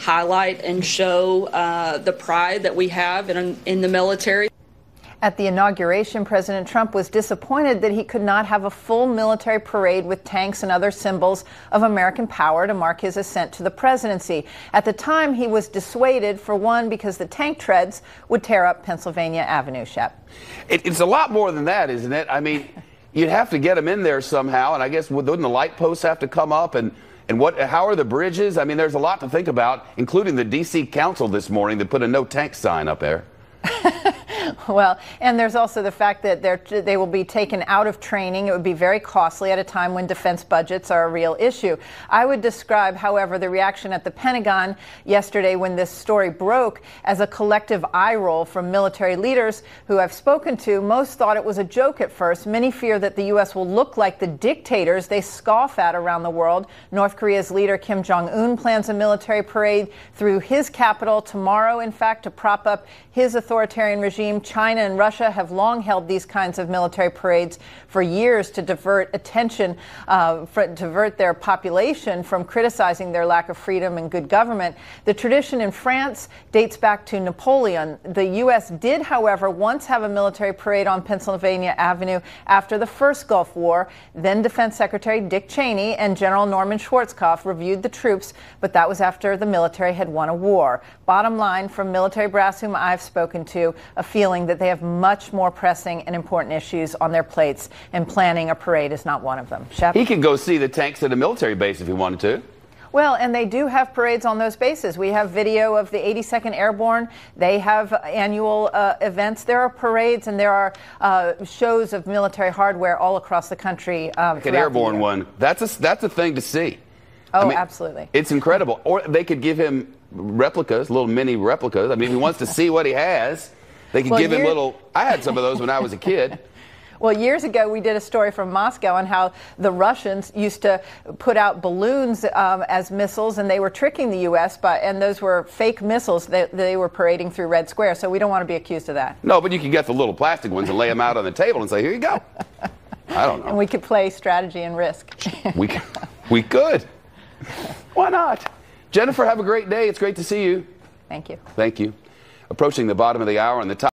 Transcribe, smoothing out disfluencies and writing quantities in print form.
highlight and show the pride that we have in the military. At the inauguration, President Trump was disappointed that he could not have a full military parade with tanks and other symbols of American power to mark his ascent to the presidency. At the time, he was dissuaded, for one, because the tank treads would tear up Pennsylvania Avenue, Shep. It's a lot more than that, isn't it? I mean, you'd have to get them in there somehow, and I guess wouldn't the light posts have to come up, and how are the bridges? I mean, there's a lot to think about, including the D.C. Council this morning that put a no tank sign up there. Well, and there's also the fact that they will be taken out of training. It would be very costly at a time when defense budgets are a real issue. I would describe, however, the reaction at the Pentagon yesterday when this story broke as a collective eye roll from military leaders who I've spoken to. Most thought it was a joke at first. Many fear that the U.S. will look like the dictators they scoff at around the world. North Korea's leader Kim Jong-un plans a military parade through his capital tomorrow, in fact, to prop up his authoritarian regime. China and Russia have long held these kinds of military parades for years to divert attention, divert their population from criticizing their lack of freedom and good government. The tradition in France dates back to Napoleon. The U.S. did, however, once have a military parade on Pennsylvania Avenue after the first Gulf War. Then Defense Secretary Dick Cheney and General Norman Schwarzkopf reviewed the troops, but that was after the military had won a war. Bottom line, from military brass whom I've spoken to, a feeling that they have much more pressing and important issues on their plates, and planning a parade is not one of them. Shep? He could go see the tanks at a military base if he wanted to. Well, and they do have parades on those bases. We have video of the 82nd Airborne. They have annual events. There are parades and there are shows of military hardware all across the country. Like an airborne one. That's a thing to see. Oh, I mean, absolutely. It's incredible. Or they could give him replicas, little mini replicas. I mean, if he wants to see what he has, they could give him little. I had some of those when I was a kid. Well, years ago, we did a story from Moscow on how the Russians used to put out balloons as missiles, and they were tricking the U.S., and those were fake missiles that they were parading through Red Square. So we don't want to be accused of that. No, but you could get the little plastic ones and lay them out on the table and say, here you go. I don't know. And we could play strategy and risk. We could. Why not? Jennifer, have a great day. It's great to see you. Thank you. Thank you. Approaching the bottom of the hour on the top.